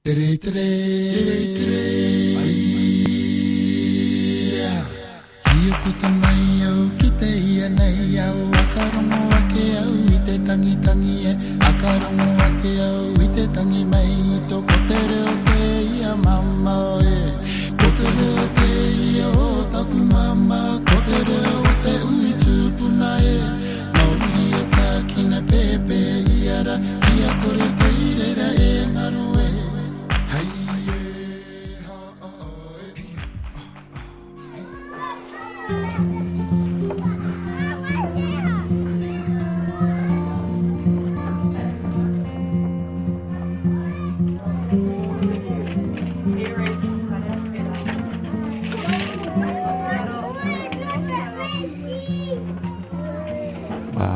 Tere tere Ia puta mai au ki te ia nei au Akarongo ake au I te tangi tangi e Akarongo ake au I te tangi mai To ko te reo te ia mama e Ko te reo te ia o taku mama Ko te reo te ui tūpuna e Mauri o ta kina pepe iara Ia kore te irera e ngaru e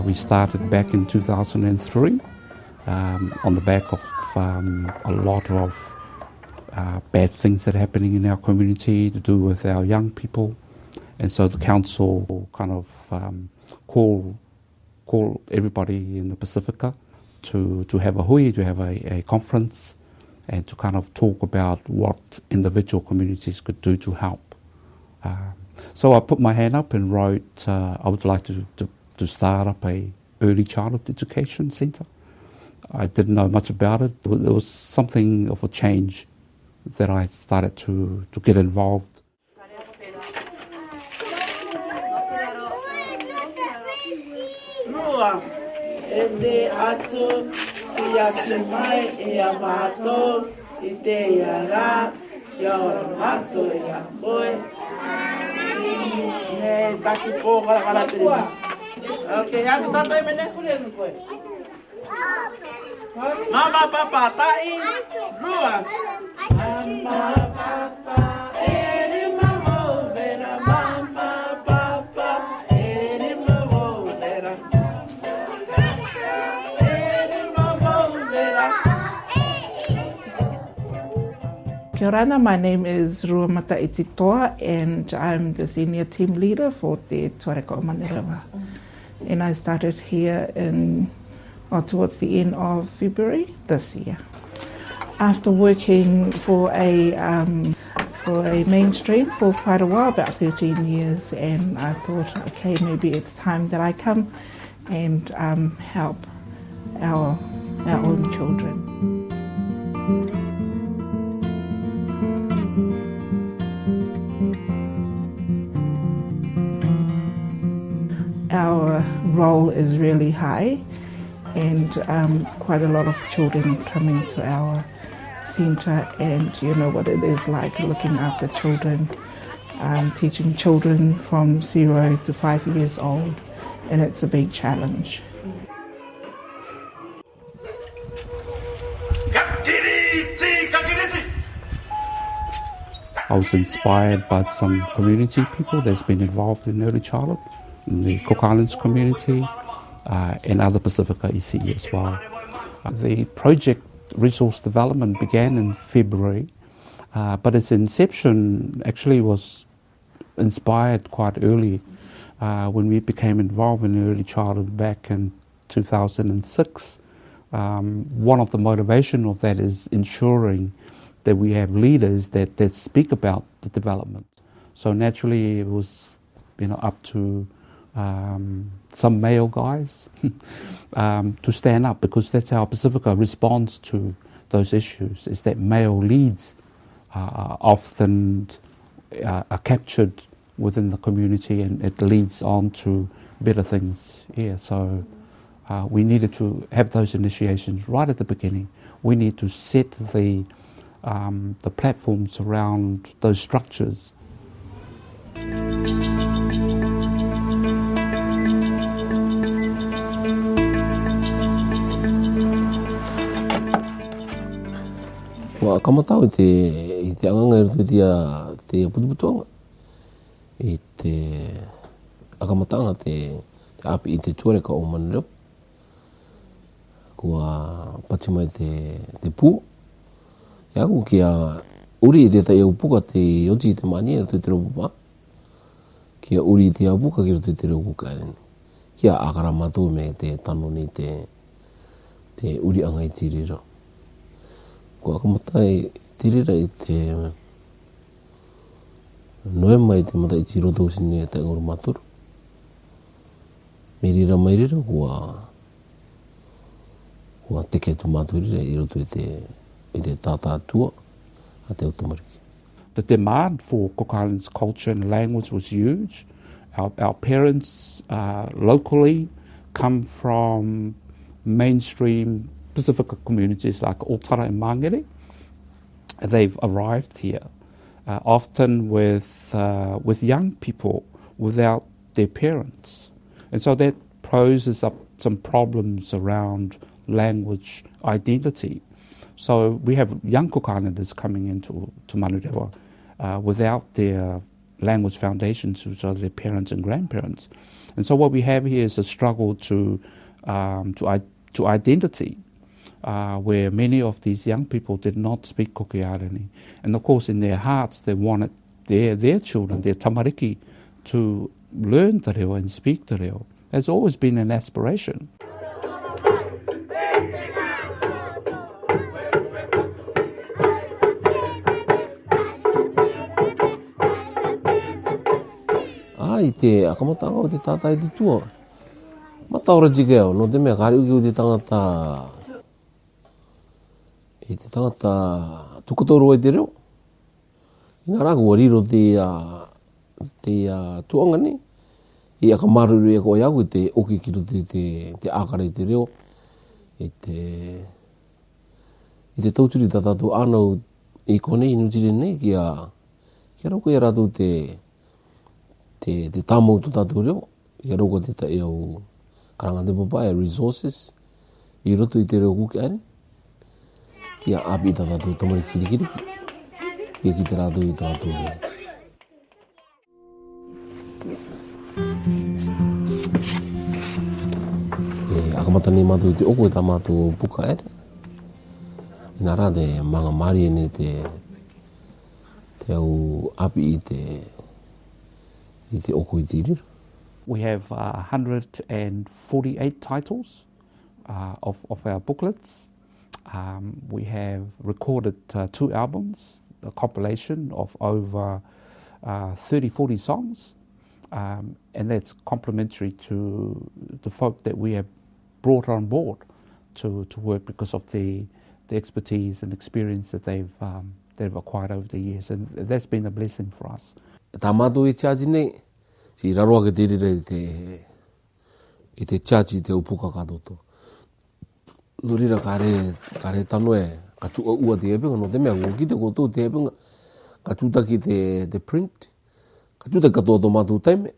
We started back in 2003 on the back of a lot of bad things that are happening in our community to do with our young people. And so the council kind of call everybody in the Pacifica to have a hui, to have a conference, and to kind of talk about what individual communities could do to help. So I put my hand up and wrote, I would like to start up a early childhood education centre. I didn't know much about it. It was something of a change that I started to get involved. Okay, aku tak tahu mana kuliah ni kau. Mama, papa, tai, dua. Mama, papa, ele mamou vera. Mama, papa, ele mamou vera. Ele mamou vera. Kia ora, my name is Ruamata Ititoa and I'm the senior team leader for the Tuareka O Manurewa. And I started here towards the end of February this year. After working for a mainstream for quite a while, about 13 years, and I thought, okay, maybe it's time that I come and help our own children. Our role is really high, and quite a lot of children coming to our centre, and you know what it is like looking after children, teaching children from 0 to 5 years old, and it's a big challenge. I was inspired by some community people that's been involved in early childhood, in the Cook Islands community, and other Pacifica ECE as well. The project resource development began in February, but its inception actually was inspired quite early when we became involved in early childhood back in 2006. One of the motivation of that is ensuring that we have leaders that speak about the development. So naturally it was up to some male guys to stand up, because that's how Pacifica responds to those issues, is that male leads often are captured within the community, and it leads on to better things. Yeah, so we needed to have those initiations right at the beginning. We need to set the platforms around those structures. Wa kamatau i te anganga i te putuputuanga. I te akamatanga te api i te Tuareka O Manurewa. Kua pati mai te pū. Ia ku kia uri i te tai au puka te oti i te mani e te ropupa. Kia uri i te au puka ki te ropuka. Kia akara matua me te tanoni te uri anga i tirira. Ko akamatai tirira I te noema I te mata I tiro tausini e te ngoro maturu. Me rira mai rira kua teke tu maturira I roto I te tata atua a te otamariki. The demand for Cook Islands culture and language was huge. Our parents locally come from mainstream Pacifica communities like Otara and Mangere. They've arrived here, often with young people without their parents. And so that poses up some problems around language identity. So we have young Cook Islanders coming into Manurewa without their language foundations, which are their parents and grandparents. And so what we have here is a struggle to identity, where many of these young people did not speak Kukiarani. And of course in their hearts they wanted their children, their tamariki, to learn te reo and speak te reo. There's always been an aspiration. I te akamatanga o te tata I te tua. Mataora jikeo, no te mea kari uki o te tangata I te tangata tukatoro I te reo. Ina rāku wa riro te tuanga ni. I akamaruru e ko iau I te oki kiro te akara I te reo. I te tauturi tatatu anau I kone inu tiri nei kia rauko I rātou te tāmau tu tātou reo. Kia rauko te tae au karanga te papai, resources. I roto I te reo kuki aere. Kia api tātou tamari kirikiriki. Kia ki te rātou I tātou reo. Akamata ni mātou I te oko I tā mātou puka ere. Ina rā te manga mari ni te au api I te oko I tirira. We have 148 titles of our booklets. We have recorded 2 albums, a compilation of over 30-40 songs, and that's complementary to the folk that we have brought on board to work because of the expertise and experience that they've acquired over the years, and that's been a blessing for us. Tā mātou I charge nei, si raroa ke tirira I te charge I te upuka katoto. Nurira kare tano ka tua ua te epenga, no te mea ki te koto te epenga, ka tuta ki te print, ka tuta katoa tō mātou taime,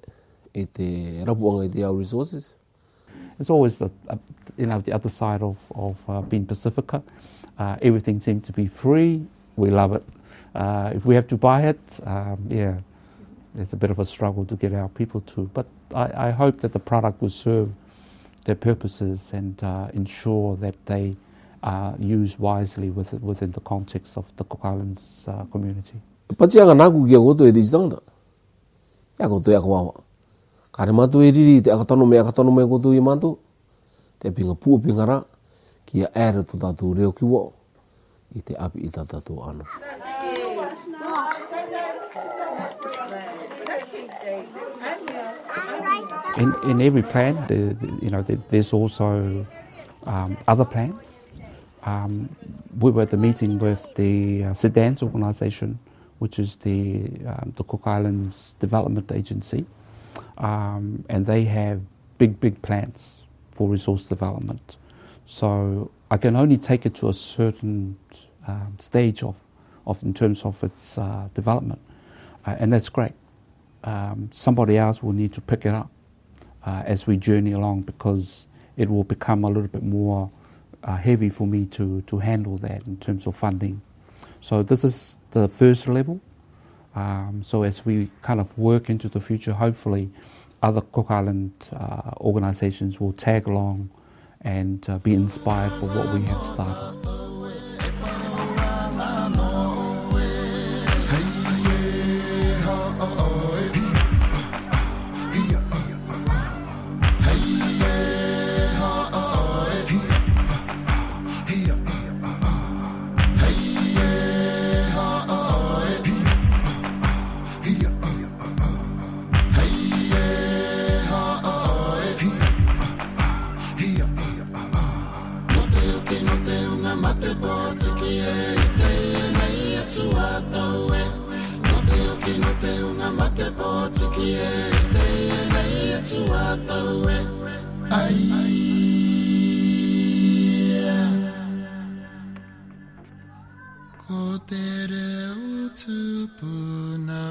I te rapuanga I te our resources. It's always the other side of being Pacifica. Everything seems to be free. We love it. If we have to buy it, it's a bit of a struggle to get our people to. But I hope that the product will serve their purposes and ensure that they are used wisely within the context of the Cook Islands community. Pachianga naku kia koto e tishitangata. Ia koto ia kawawa. Kare mātou e riri te akatano me koto I mātou. Te pinga pua pinga rā. Kia ere to tātou reo kiwa. I te api I tātou ana. In every plan, there's also other plans. We were at the meeting with the Sedans organisation, which is the Cook Islands Development Agency, and they have big plans for resource development. So I can only take it to a certain stage of in terms of its development, and that's great. Somebody else will need to pick it up as we journey along, because it will become a little bit more heavy for me to handle that in terms of funding. So this is the first level. So as we kind of work into the future, hopefully other Cook Island organisations will tag along and be inspired by what we have started. Hey pōtiki e te ia nei atu atau e ai. Ko te reo tupuna